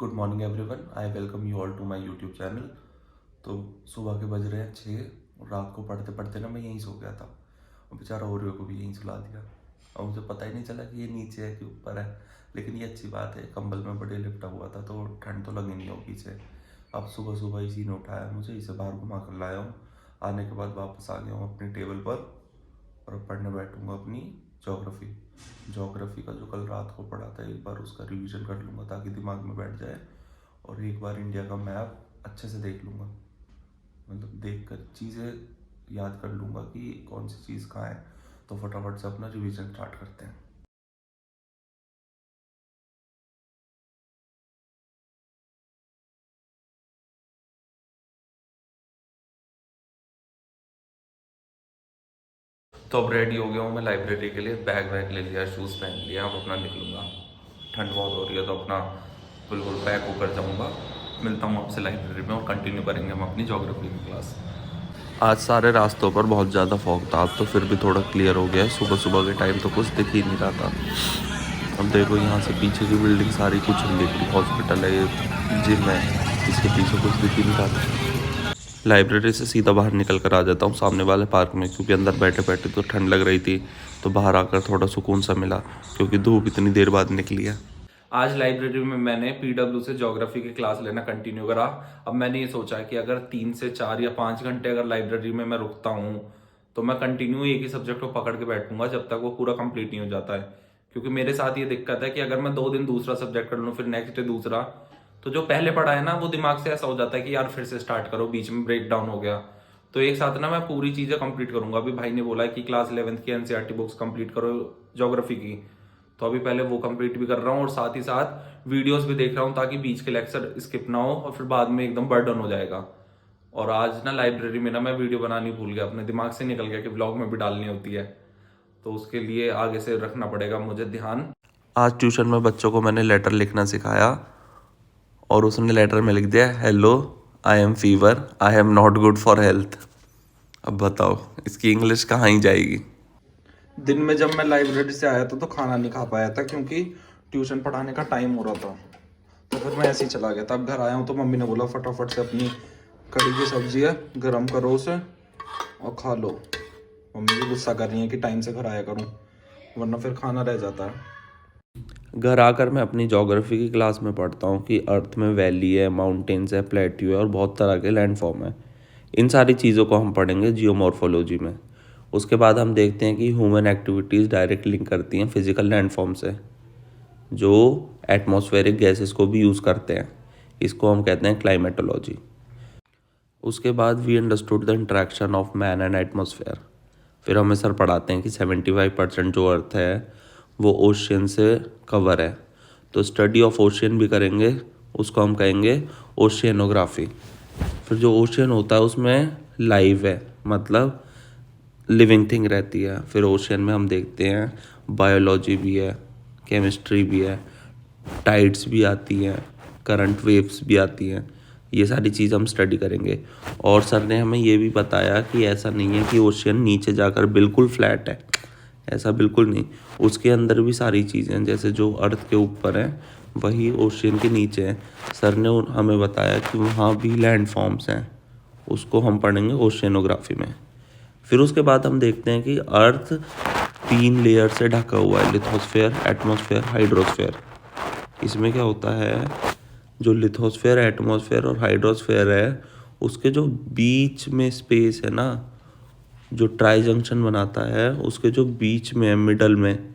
Good morning everyone, I welcome you all to my YouTube channel. तो सुबह के बज रहे हैं 6 और रात को पढ़ते पढ़ते ना मैं यहीं सो गया था और बेचारा ओरियो को भी यहीं सुला दिया और मुझे पता ही नहीं चला कि ये नीचे है कि ऊपर है। लेकिन ये अच्छी बात है, कंबल में बड़े लिपटा हुआ था तो ठंड तो लगी नहीं हो पीछे। अब सुबह सुबह इसी ने उठाया मुझे, इसे बाहर घुमा कर लाया हूँ। आने के बाद वापस आ गया हूँ अपनी टेबल पर और अब पढ़ने बैठूंगा अपनी ज्योग्राफी का जो कल रात को पढ़ा था, एक बार उसका रिवीजन कर लूँगा ताकि दिमाग में बैठ जाए। और एक बार इंडिया का मैप अच्छे से देख लूँगा, मतलब देख कर चीज़ें याद कर लूँगा कि कौन सी चीज़ कहाँ है। तो फटाफट से अपना रिवीजन स्टार्ट करते हैं। तो अब रेडी हो गया हूँ मैं लाइब्रेरी के लिए, बैग वैग ले लिया, शूज़ पहन लिया, अब अपना निकलूँगा। ठंड बहुत हो रही है तो अपना बिल्कुल पैक होकर जाऊँगा। मिलता हूँ आपसे लाइब्रेरी में और कंटिन्यू करेंगे हम अपनी ज्योग्राफी की क्लास। आज सारे रास्तों पर बहुत ज़्यादा फॉग था, अब तो फिर भी थोड़ा क्लियर हो गया है। सुबह सुबह के टाइम तो कुछ दिख ही नहीं रहा था। अब देखो यहाँ से पीछे की बिल्डिंग सारी कुछ नहीं दिख रही, हॉस्पिटल है, ये जिम है, इसके पीछे कुछ दिख ही नहीं रहा था। लाइब्रेरी से सीधा बाहर निकल कर आ जाता हूँ सामने वाले पार्क में, क्योंकि अंदर बैठे बैठे तो ठंड लग रही थी, तो बाहर आकर थोड़ा सुकून सा मिला क्योंकि धूप इतनी देर बाद निकली है। आज लाइब्रेरी में मैंने पीडब्ल्यू से ज्योग्राफी की क्लास लेना कंटिन्यू करा। अब मैंने ये सोचा कि अगर 3 से 4 या 5 घंटे अगर लाइब्रेरी में मैं रुकता हूँ तो मैं कंटिन्यू एक ही सब्जेक्ट को पकड़ के बैठूंगा जब तक वो पूरा कंप्लीट नहीं हो जाता है। क्योंकि मेरे साथ ये दिक्कत है कि अगर मैं 2 दिन दूसरा सब्जेक्ट कर लूँ फिर नेक्स्ट डे दूसरा, तो जो पहले पढ़ा है ना वो दिमाग से ऐसा हो जाता है कि यार फिर से स्टार्ट करो, बीच में ब्रेक डाउन हो गया। तो एक साथ ना मैं पूरी चीजें कंप्लीट करूंगा। अभी भाई ने बोला है कि क्लास 11th की एनसीईआरटी बुक्स कंप्लीट करो ज्योग्राफी की, तो अभी पहले वो कंप्लीट भी कर रहा हूँ और साथ ही साथ वीडियोस भी देख रहा हूँ ताकि बीच के लेक्चर स्किप ना हो और फिर बाद में एकदम बर्डन हो जाएगा। और आज ना लाइब्रेरी में ना मैं वीडियो बनानी भूल गया, अपने दिमाग से निकल गया कि व्लॉग में भी डालनी होती है, तो उसके लिए आगे से रखना पड़ेगा मुझे ध्यान। आज ट्यूशन में बच्चों को मैंने लेटर लिखना सिखाया और उसने लेटर में लिख दिया, hello I am fever, I am not good for health. अब बताओ इसकी इंग्लिश कहाँ ही जाएगी। दिन में जब मैं लाइब्रेरी से आया था तो खाना नहीं खा पाया था क्योंकि ट्यूशन पढ़ाने का टाइम हो रहा था, तो फिर मैं ऐसे ही चला गया था। अब घर आया हूँ तो मम्मी ने बोला फटाफट से अपनी कड़ी की सब्जी है गरम करो उसे और खा लो। मम्मी भी गुस्सा कर रही है कि टाइम से घर आया करूँ वरना फिर खाना रह जाता है। घर आकर मैं अपनी ज्योग्राफी की क्लास में पढ़ता हूँ कि अर्थ में वैली है, माउंटेन्स है, प्लेट्यू है और बहुत तरह के लैंडफॉर्म है। इन सारी चीज़ों को हम पढ़ेंगे जियोमॉर्फोलॉजी में। उसके बाद हम देखते हैं कि ह्यूमन एक्टिविटीज़ डायरेक्ट लिंक करती हैं फिजिकल लैंडफॉर्म से, जो एटमॉस्फेरिक गैसेस को भी यूज़ करते हैं। इसको हम कहते हैं क्लाइमेटोलॉजी। उसके बाद we understood the interaction of man and atmosphere. फिर हमें सर पढ़ाते हैं कि 75% जो अर्थ है वो ओशियन से कवर है, तो स्टडी ऑफ ओशियन भी करेंगे, उसको हम कहेंगे ओशियनोग्राफी। फिर जो ओशियन होता है उसमें लाइव है, मतलब लिविंग थिंग रहती है। फिर ओशियन में हम देखते हैं बायोलॉजी भी है, केमिस्ट्री भी है, टाइड्स भी आती हैं, करंट वेव्स भी आती हैं। ये सारी चीज़ हम स्टडी करेंगे। और सर ने हमें ये भी बताया कि ऐसा नहीं है कि ओशियन नीचे जाकर बिल्कुल फ्लैट है, ऐसा बिल्कुल नहीं। उसके अंदर भी सारी चीज़ें हैं, जैसे जो अर्थ के ऊपर है वही ओशियन के नीचे है। सर ने हमें बताया कि वहाँ भी लैंड फॉर्म्स हैं, उसको हम पढ़ेंगे ओशियनोग्राफी में। फिर उसके बाद हम देखते हैं कि अर्थ 3 लेयर से ढका हुआ है, लिथोस्फेयर, एटमॉस्फेयर, हाइड्रोस्फेयर। इसमें क्या होता है, जो लिथोस्फेयर, एटमॉस्फेयर और हाइड्रोस्फेयर है उसके जो बीच में स्पेस है ना, जो ट्राई जंक्शन बनाता है उसके जो बीच में मिडल में,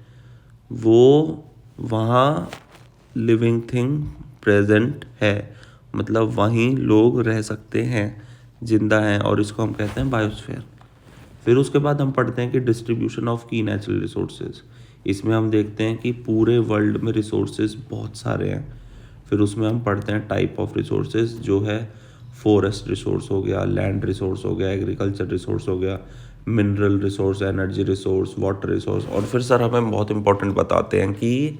वो वहाँ लिविंग थिंग प्रेजेंट है, मतलब वहीं लोग रह सकते हैं, जिंदा हैं, और इसको हम कहते हैं बायोस्फीयर। फिर उसके बाद हम पढ़ते हैं कि डिस्ट्रीब्यूशन ऑफ की नेचुरल रिसोर्सेज। इसमें हम देखते हैं कि पूरे वर्ल्ड में रिसोर्सेज बहुत सारे हैं। फिर उसमें हम पढ़ते हैं टाइप ऑफ रिसोर्सेज, जो है फॉरेस्ट रिसोर्स हो गया, लैंड रिसोर्स हो गया, एग्रीकल्चर रिसोर्स हो गया, mineral resource, energy resource, water resource. और फिर सर हमें बहुत इंपॉर्टेंट बताते हैं कि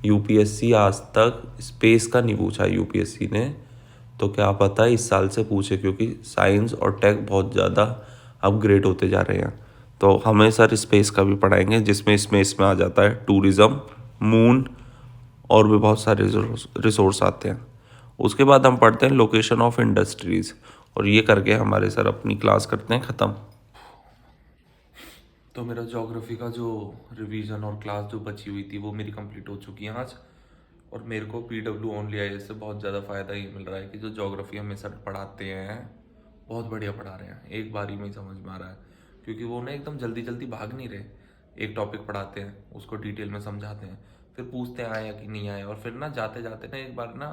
यूपीएससी आज तक स्पेस का नहीं पूछा यूपीएससी ने, तो क्या पता इस साल से पूछे, क्योंकि साइंस और टेक बहुत ज़्यादा अपग्रेड होते जा रहे हैं। तो हमें सर स्पेस का भी पढ़ाएंगे, जिसमें स्पेस में आ जाता है टूरिज़्म, मून और भी बहुत सारे रिसोर्स आते हैं। उसके बाद हम पढ़ते हैं लोकेशन ऑफ इंडस्ट्रीज़, और ये करके हमारे सर अपनी क्लास करते हैं ख़त्म। तो मेरा ज्योग्राफी का जो रिवीजन और क्लास जो बची हुई थी वो मेरी कंप्लीट हो चुकी है आज। और मेरे को PW ओनली आई से बहुत ज़्यादा फ़ायदा ये मिल रहा है कि जो ज्योग्राफी हमें सर पढ़ाते हैं बहुत बढ़िया पढ़ा रहे हैं, एक बारी में ही समझ में आ रहा है। क्योंकि वो ना एकदम जल्दी जल्दी भाग नहीं रहे, एक टॉपिक पढ़ाते हैं उसको डिटेल में समझाते हैं, फिर पूछते हैं आया कि नहीं आया, और फिर ना जाते जाते ना एक बार ना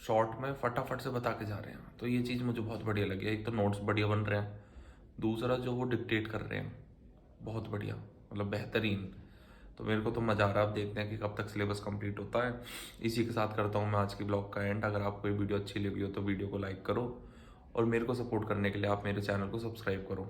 शॉर्ट में फटाफट से बता के जा रहे हैं। तो ये चीज़ मुझे बहुत बढ़िया लगी। एक तो नोट्स बढ़िया बन रहे हैं, दूसरा जो वो डिक्टेट कर रहे हैं बहुत बढ़िया, मतलब बेहतरीन। तो मेरे को तो मज़ा आ रहा है। अब देखते हैं कि कब तक सिलेबस कंप्लीट होता है। इसी के साथ करता हूँ मैं आज की ब्लॉग का एंड। अगर आपको ये वीडियो अच्छी लगी हो तो वीडियो को लाइक करो, और मेरे को सपोर्ट करने के लिए आप मेरे चैनल को सब्सक्राइब करो।